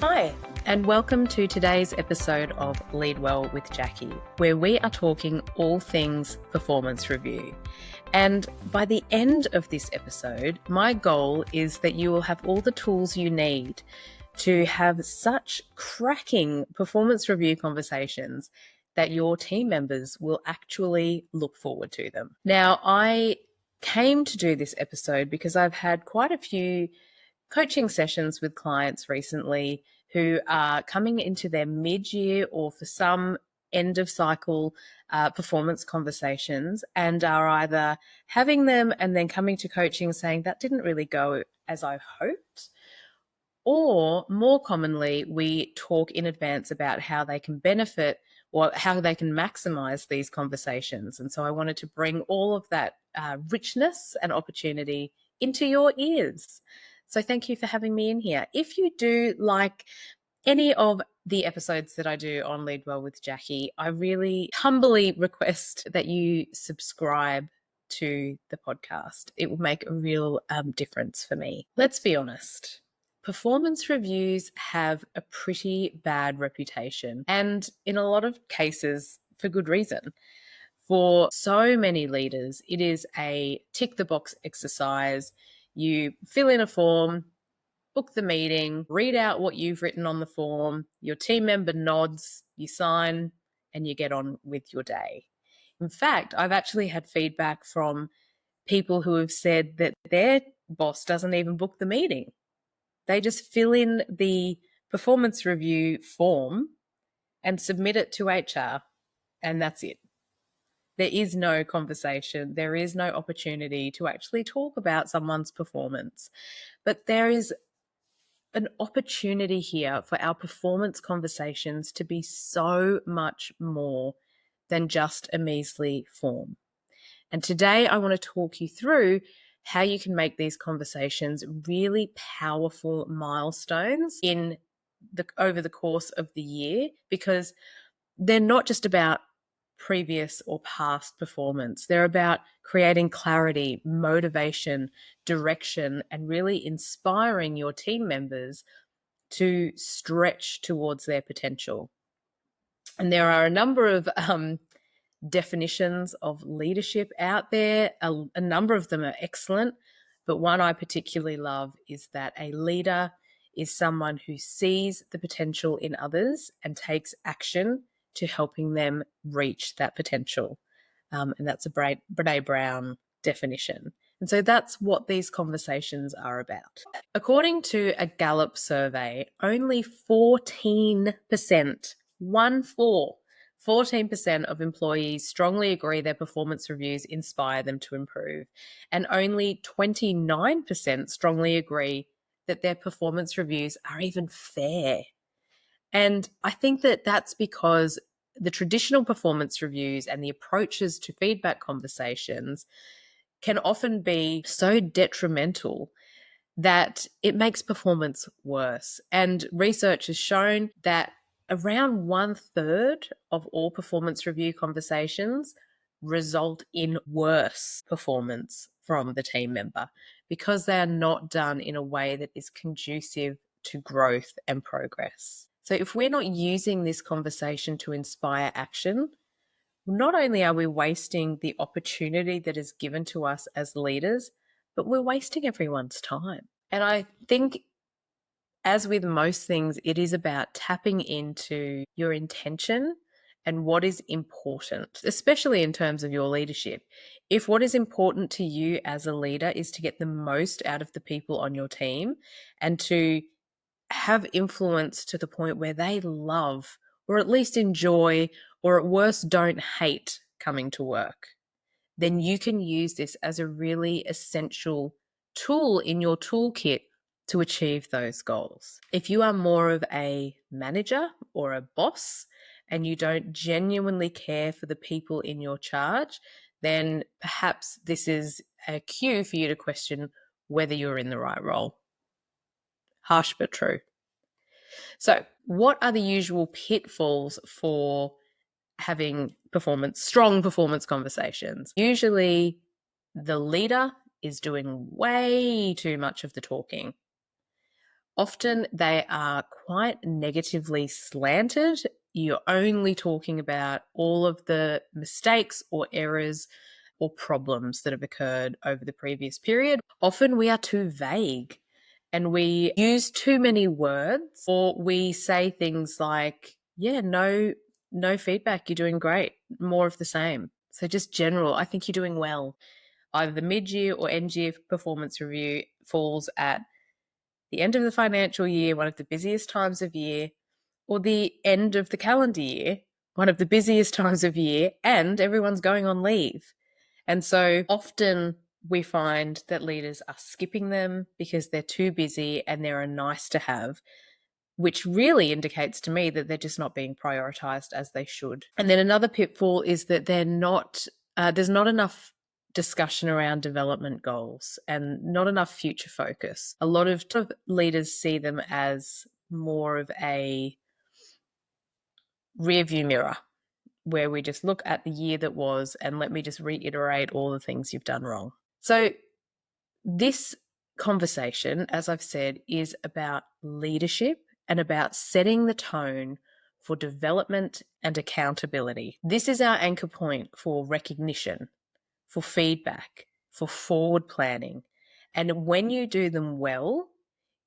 Hi, and welcome to today's episode of Lead Well with Jackie, where we are talking all things performance review. And by the end of this episode, my goal is that you will have all the tools you need to have such cracking performance review conversations that your team members will actually look forward to them. Now, I came to do this episode because I've had quite a few coaching sessions with clients recently who are coming into their mid-year or for some end of cycle performance conversations and are either having them and then coming to coaching saying that didn't really go as I hoped, or more commonly, we talk in advance about how they can benefit or how they can maximize these conversations. And so I wanted to bring all of that richness and opportunity into your ears. So thank you for having me in here. If you do like any of the episodes that I do on Lead Well with Jackie, I really humbly request that you subscribe to the podcast. It will make a real difference for me. Let's be honest. Performance reviews have a pretty bad reputation, and in a lot of cases, for good reason. For so many leaders, it is a tick the box exercise. You fill in a form, book the meeting, read out what you've written on the form, your team member nods, you sign, and you get on with your day. In fact, I've actually had feedback from people who have said that their boss doesn't even book the meeting. They just fill in the performance review form and submit it to HR, and that's it. There is no conversation. There is no opportunity to actually talk about someone's performance. But there is an opportunity here for our performance conversations to be so much more than just a measly form. And today I want to talk you through how you can make these conversations really powerful milestones over the course of the year, because they're not just about previous or past performance. They're about creating clarity, motivation, direction, and really inspiring your team members to stretch towards their potential. And there are a number of definitions of leadership out there. A number of them are excellent, but one I particularly love is that a leader is someone who sees the potential in others and takes action to helping them reach that potential. And that's a Brené Brown definition. And so that's what these conversations are about. According to a Gallup survey, only 14%, 14% of employees strongly agree their performance reviews inspire them to improve, and only 29% strongly agree that their performance reviews are even fair. And I think that that's because the traditional performance reviews and the approaches to feedback conversations can often be so detrimental that it makes performance worse. And research has shown that around 1/3 of all performance review conversations result in worse performance from the team member because they are not done in a way that is conducive to growth and progress. So if we're not using this conversation to inspire action, not only are we wasting the opportunity that is given to us as leaders, but we're wasting everyone's time. And I think, as with most things, it is about tapping into your intention and what is important, especially in terms of your leadership. If what is important to you as a leader is to get the most out of the people on your team and to have influence to the point where they love or at least enjoy or at worst don't hate coming to work, then you can use this as a really essential tool in your toolkit to achieve those goals. If you are more of a manager or a boss and you don't genuinely care for the people in your charge, then perhaps this is a cue for you to question whether you're in the right role. Harsh but true. So, what are the usual pitfalls for having strong performance conversations? Usually the leader is doing way too much of the talking. Often they are quite negatively slanted. You're only talking about all of the mistakes or errors or problems that have occurred over the previous period. Often we are too vague and we use too many words, or we say things like, yeah, no feedback, you're doing great, more of the same. So just general, I think you're doing well. Either the mid-year or end-year performance review falls at the end of the financial year, one of the busiest times of year, or the end of the calendar year, one of the busiest times of year, and everyone's going on leave. And so often we find that leaders are skipping them because they're too busy and they're a nice to have, which really indicates to me that they're just not being prioritized as they should. And then another pitfall is that there's not enough discussion around development goals and not enough future focus. A lot of leaders see them as more of a rear view mirror where we just look at the year that was and let me just reiterate all the things you've done wrong. So this conversation, as I've said, is about leadership and about setting the tone for development and accountability. This is our anchor point for recognition, for feedback, for forward planning. And when you do them well,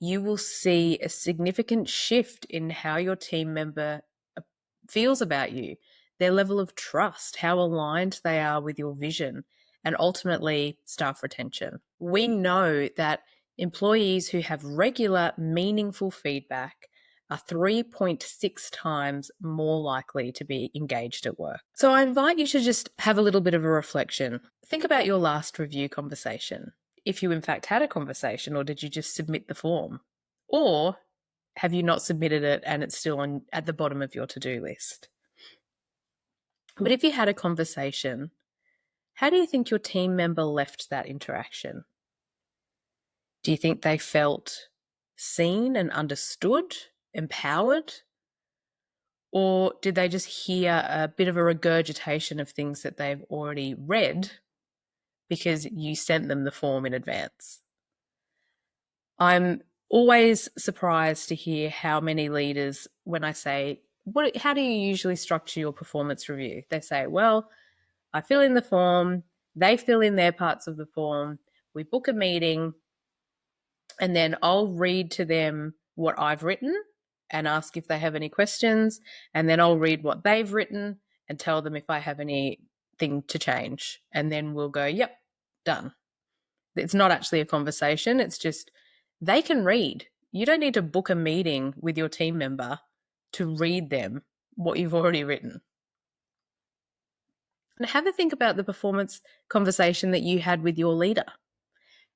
you will see a significant shift in how your team member feels about you, their level of trust, how aligned they are with your vision, and ultimately staff retention. We know that employees who have regular, meaningful feedback are 3.6 times more likely to be engaged at work. So I invite you to just have a little bit of a reflection. Think about your last review conversation. If you in fact had a conversation, or did you just submit the form? Or have you not submitted it and it's still at the bottom of your to-do list? But if you had a conversation, how do you think your team member left that interaction? Do you think they felt seen and understood, empowered? Or did they just hear a bit of a regurgitation of things that they've already read because you sent them the form in advance? I'm always surprised to hear how many leaders, when I say, how do you usually structure your performance review? They say, well, I fill in the form, they fill in their parts of the form, we book a meeting, and then I'll read to them what I've written and ask if they have any questions, and then I'll read what they've written and tell them if I have anything to change. And then we'll go, yep, done. It's not actually a conversation, it's just they can read. You don't need to book a meeting with your team member to read them what you've already written. And have a think about the performance conversation that you had with your leader.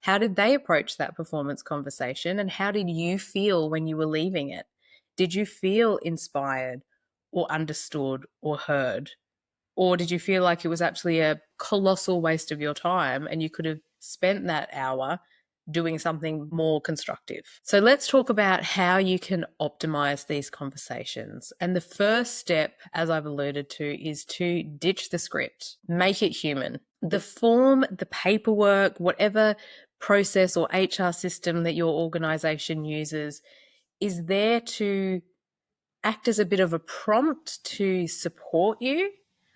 How did they approach that performance conversation, and how did you feel when you were leaving it? Did you feel inspired or understood or heard? Or did you feel like it was actually a colossal waste of your time and you could have spent that hour doing something more constructive? So let's talk about how you can optimize these conversations. And the first step, as I've alluded to, is to ditch the script, make it human. The form, the paperwork, whatever process or HR system that your organization uses is there to act as a bit of a prompt to support you.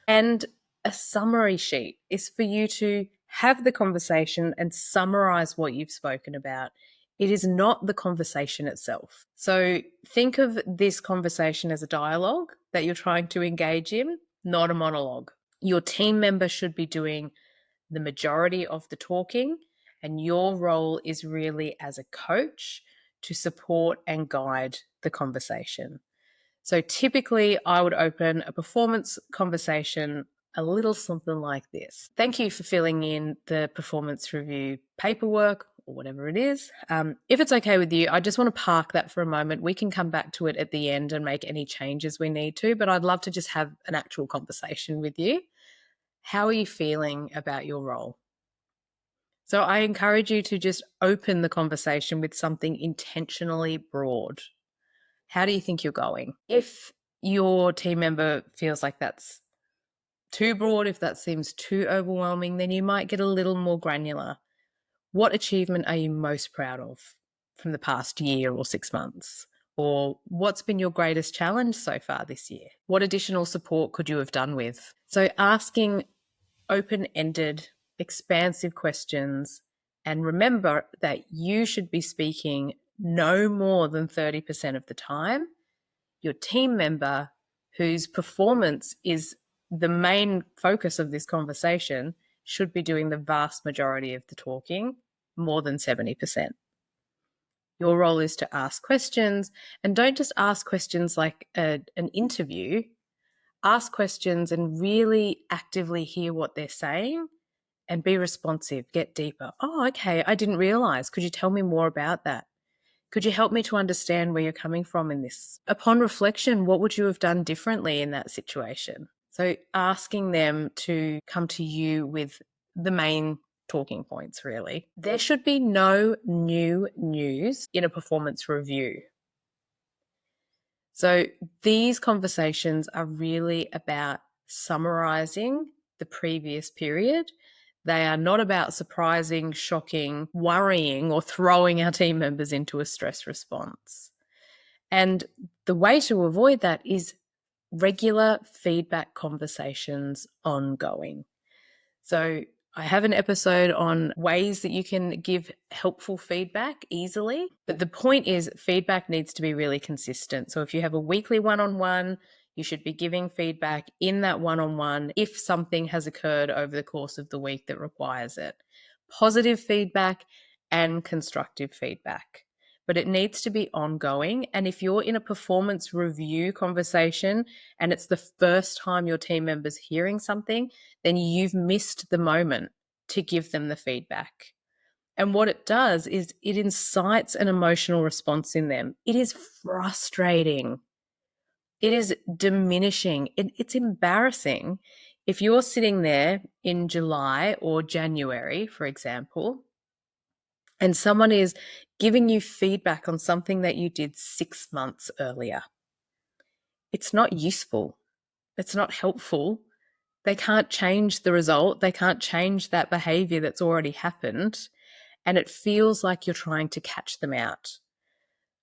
And a summary sheet is for you to have the conversation and summarize what you've spoken about. It is not the conversation itself. So think of this conversation as a dialogue that you're trying to engage in, not a monologue. Your team member should be doing the majority of the talking, and your role is really as a coach to support and guide the conversation. So typically I would open a performance conversation a little something like this. Thank you for filling in the performance review paperwork or whatever it is. If it's okay with you, I just want to park that for a moment. We can come back to it at the end and make any changes we need to, but I'd love to just have an actual conversation with you. How are you feeling about your role? So I encourage you to just open the conversation with something intentionally broad. How do you think you're going? If your team member feels like that's too broad, if that seems too overwhelming, then you might get a little more granular. What achievement are you most proud of from the past year or 6 months? Or what's been your greatest challenge so far this year? What additional support could you have done with? So asking open-ended, expansive questions, and remember that you should be speaking no more than 30% of the time. Your team member, whose performance is the main focus of this conversation, should be doing the vast majority of the talking, more than 70%. Your role is to ask questions, and don't just ask questions like an interview. Ask questions and really actively hear what they're saying and be responsive, get deeper. Oh, okay, I didn't realize. Could you tell me more about that? Could you help me to understand where you're coming from in this? Upon reflection, what would you have done differently in that situation? So asking them to come to you with the main talking points, really. There should be no new news in a performance review. So these conversations are really about summarizing the previous period. They are not about surprising, shocking, worrying, or throwing our team members into a stress response. And the way to avoid that is regular feedback conversations ongoing. So I have an episode on ways that you can give helpful feedback easily. But the point is feedback needs to be really consistent. So if you have a weekly one-on-one, you should be giving feedback in that one-on-one if something has occurred over the course of the week that requires it. Positive feedback and constructive feedback. But it needs to be ongoing. And if you're in a performance review conversation and it's the first time your team member's hearing something, then you've missed the moment to give them the feedback. And what it does is it incites an emotional response in them. It is frustrating. It is diminishing. It's embarrassing if you're sitting there in July or January, for example, and someone is giving you feedback on something that you did 6 months earlier. It's not useful. It's not helpful. They can't change the result. They can't change that behavior that's already happened. And it feels like you're trying to catch them out.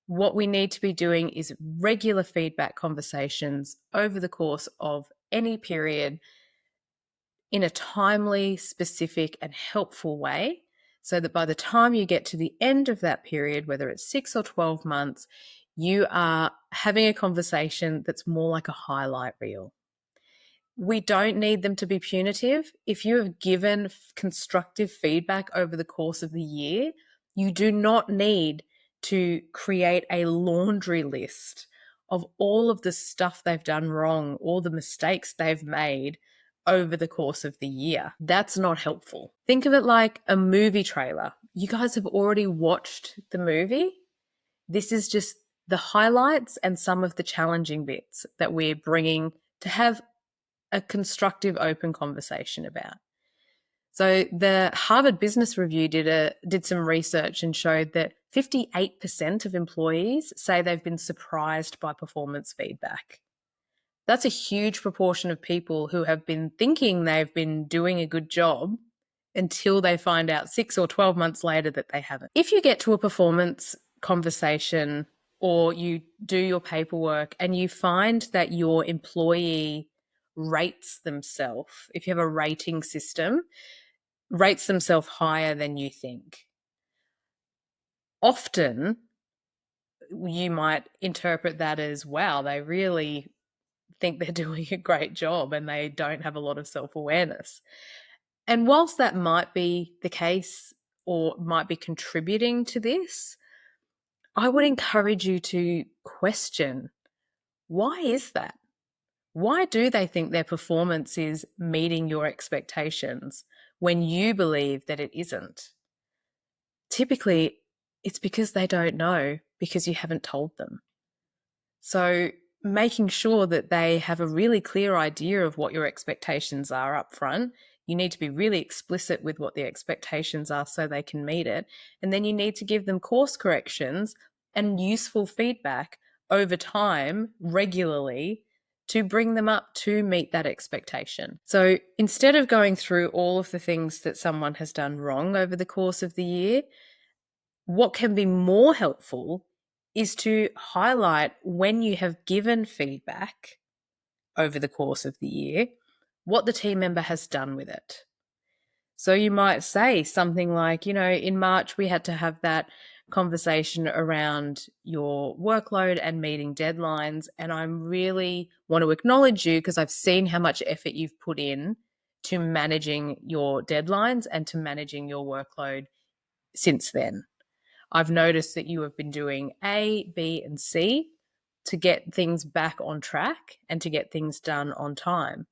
What we need to be doing is regular feedback conversations over the course of any period in a timely, specific, and helpful way, so that by the time you get to the end of that period, whether it's 6 or 12 months, you are having a conversation that's more like a highlight reel. We don't need them to be punitive. If you have given constructive feedback over the course of the year, you do not need to create a laundry list of all of the stuff they've done wrong, all the mistakes they've made over the course of the year. That's not helpful. Think of it like a movie trailer. You guys have already watched the movie. This is just the highlights and some of the challenging bits that we're bringing to have a constructive, open conversation about. So the Harvard Business Review did some research and showed that 58% of employees say they've been surprised by performance feedback. That's a huge proportion of people who have been thinking they've been doing a good job until they find out 6 or 12 months later that they haven't. If you get to a performance conversation or you do your paperwork and you find that your employee rates themselves, if you have a rating system, rates themselves higher than you think, often you might interpret that as, wow, they really think they're doing a great job and they don't have a lot of self-awareness. And whilst that might be the case or might be contributing to this, I would encourage you to question, why is that? Why do they think their performance is meeting your expectations when you believe that it isn't? Typically, it's because they don't know, because you haven't told them. So making sure that they have a really clear idea of what your expectations are up front. You need to be really explicit with what the expectations are so they can meet it. And then you need to give them course corrections and useful feedback over time, regularly, to bring them up to meet that expectation. So instead of going through all of the things that someone has done wrong over the course of the year, what can be more helpful is to highlight when you have given feedback over the course of the year, what the team member has done with it. So you might say something like, in March, we had to have that conversation around your workload and meeting deadlines. And I really want to acknowledge you because I've seen how much effort you've put in to managing your deadlines and to managing your workload since then. I've noticed that you have been doing A, B, and C to get things back on track and to get things done on time.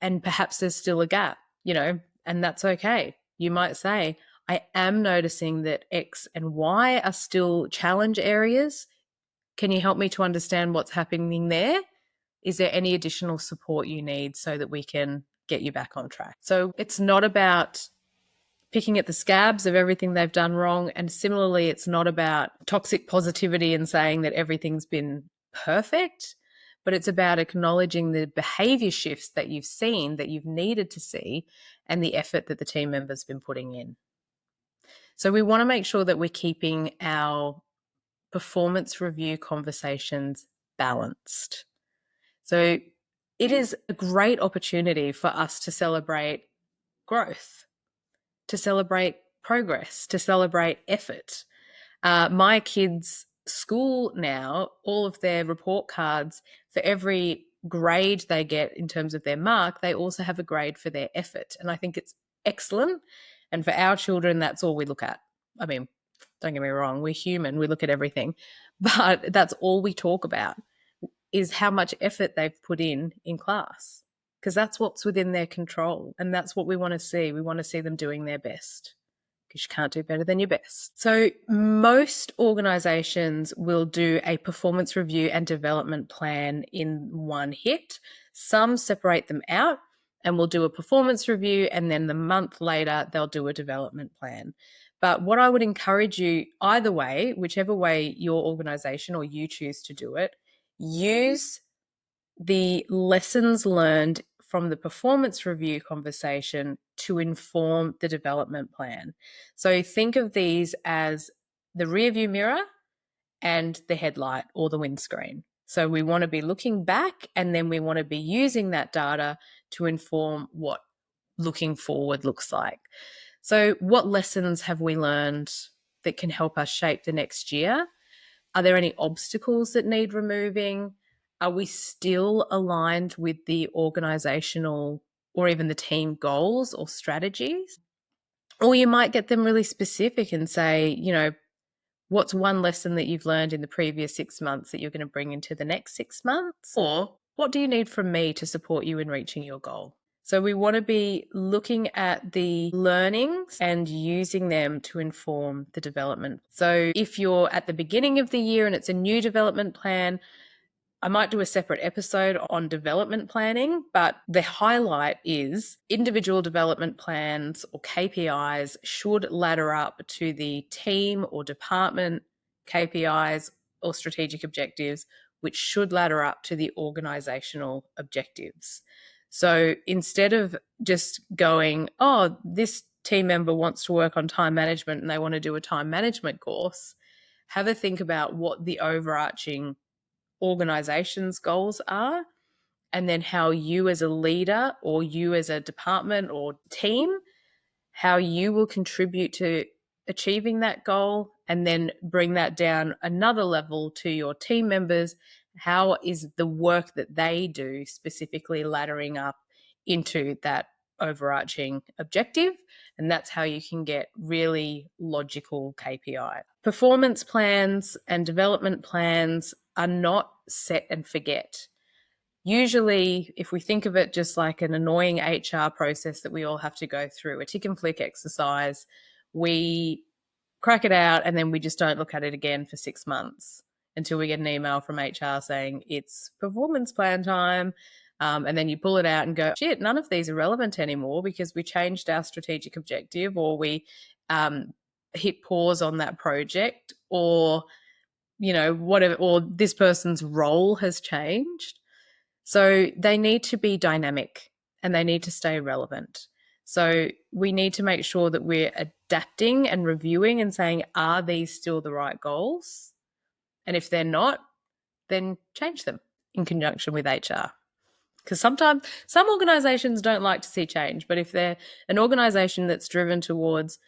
And perhaps there's still a gap, and that's okay. You might say, I am noticing that X and Y are still challenge areas. Can you help me to understand what's happening there? Is there any additional support you need so that we can get you back on track? So it's not about picking at the scabs of everything they've done wrong. And similarly, it's not about toxic positivity and saying that everything's been perfect, but it's about acknowledging the behavior shifts that you've seen, that you've needed to see, and the effort that the team member's been putting in. So we want to make sure that we're keeping our performance review conversations balanced. So it is a great opportunity for us to celebrate growth, to celebrate progress, to celebrate effort. My kids' school now, all of their report cards, for every grade they get in terms of their mark, they also have a grade for their effort. And I think it's excellent. And for our children, that's all we look at. I mean, don't get me wrong, we're human, we look at everything. But that's all we talk about, is how much effort they've put in class, because that's what's within their control. And that's what we want to see. We want to see them doing their best, because you can't do better than your best. So most organizations will do a performance review and development plan in one hit. Some separate them out and will do a performance review, and then the month later, they'll do a development plan. But what I would encourage you, either way, whichever way your organization or you choose to do it, use the lessons learned from the performance review conversation to inform the development plan. So think of these as the rear view mirror and the headlight or the windscreen. So we want to be looking back, and then we want to be using that data to inform what looking forward looks like. So what lessons have we learned that can help us shape the next year? Are there any obstacles that need removing? Are we still aligned with the organizational or even the team goals or strategies? Or you might get them really specific and say, what's one lesson that you've learned in the previous 6 months that you're going to bring into the next 6 months? Or what do you need from me to support you in reaching your goal? So we want to be looking at the learnings and using them to inform the development. So if you're at the beginning of the year and it's a new development plan, I might do a separate episode on development planning, but the highlight is individual development plans or KPIs should ladder up to the team or department KPIs or strategic objectives, which should ladder up to the organizational objectives. So instead of just going, oh, this team member wants to work on time management and they want to do a time management course, have a think about what the overarching organization's goals are, and then how you as a leader or you as a department or team, how you will contribute to achieving that goal, and then bring that down another level to your team members. How is the work that they do specifically laddering up into that overarching objective? And that's how you can get really logical KPI. Performance plans and development plans are not set and forget. Usually, if we think of it just like an annoying HR process that we all have to go through, a tick and flick exercise, we crack it out and then we just don't look at it again for 6 months until we get an email from HR saying it's performance plan time. And then you pull it out and go, shit, none of these are relevant anymore because we changed our strategic objective, or we hit pause on that project, or, whatever, or this person's role has changed. So they need to be dynamic and they need to stay relevant. So we need to make sure that we're adapting and reviewing and saying, are these still the right goals? And if they're not, then change them in conjunction with HR. Because sometimes some organizations don't like to see change, but if they're an organization that's driven towards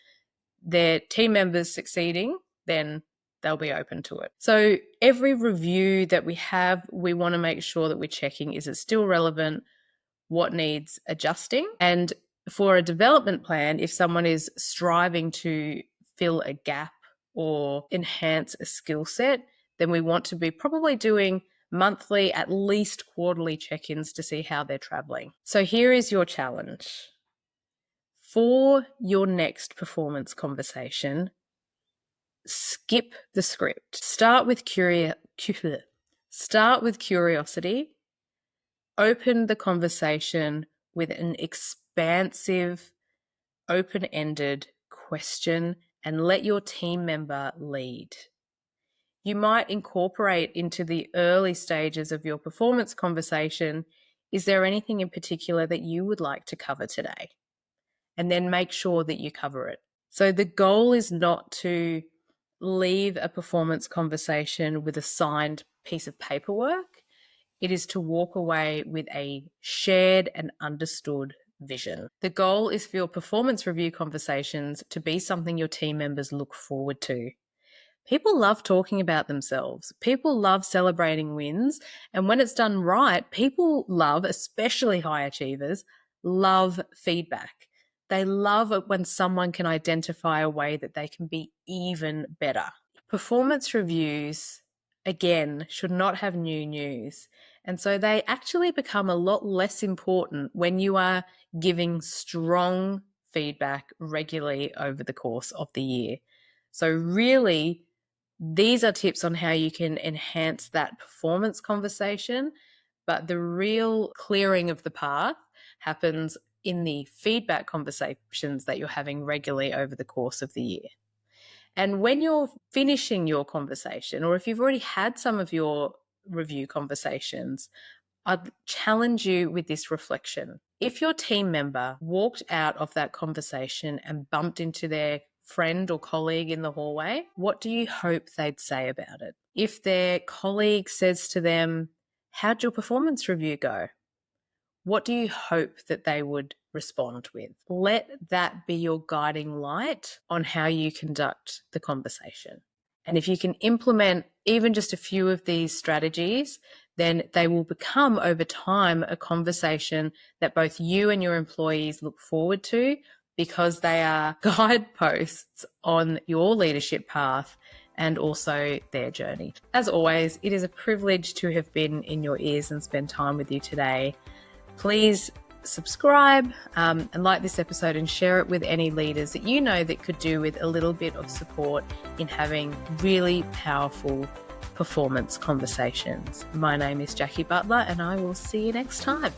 their team members succeeding, then they'll be open to it. So every review that we have, we want to make sure that we're checking, is it still relevant? What needs adjusting? And for a development plan, if someone is striving to fill a gap or enhance a skill set, then we want to be probably doing monthly, at least quarterly check-ins to see how they're traveling. So here is your challenge. For your next performance conversation, skip the script. Start with curiosity. Open the conversation with an expansive, open-ended question and let your team member lead. You might incorporate into the early stages of your performance conversation, is there anything in particular that you would like to cover today? And then make sure that you cover it. So the goal is not to leave a performance conversation with a signed piece of paperwork. It is to walk away with a shared and understood vision. The goal is for your performance review conversations to be something your team members look forward to. People love talking about themselves. People love celebrating wins. And when it's done right, people love, especially high achievers, love feedback. They love it when someone can identify a way that they can be even better. Performance reviews, again, should not have new news. And so they actually become a lot less important when you are giving strong feedback regularly over the course of the year. So really, these are tips on how you can enhance that performance conversation, but the real clearing of the path happens in the feedback conversations that you're having regularly over the course of the year. And when you're finishing your conversation, or if you've already had some of your review conversations, I'd challenge you with this reflection. If your team member walked out of that conversation and bumped into their friend or colleague in the hallway, what do you hope they'd say about it? If their colleague says to them, how'd your performance review go? What do you hope that they would respond with? Let that be your guiding light on how you conduct the conversation. And if you can implement even just a few of these strategies, then they will become over time a conversation that both you and your employees look forward to, because they are guideposts on your leadership path and also their journey. As always, it is a privilege to have been in your ears and spend time with you today. Please subscribe and like this episode and share it with any leaders that you know that could do with a little bit of support in having really powerful performance conversations. My name is Jackie Butler, and I will see you next time.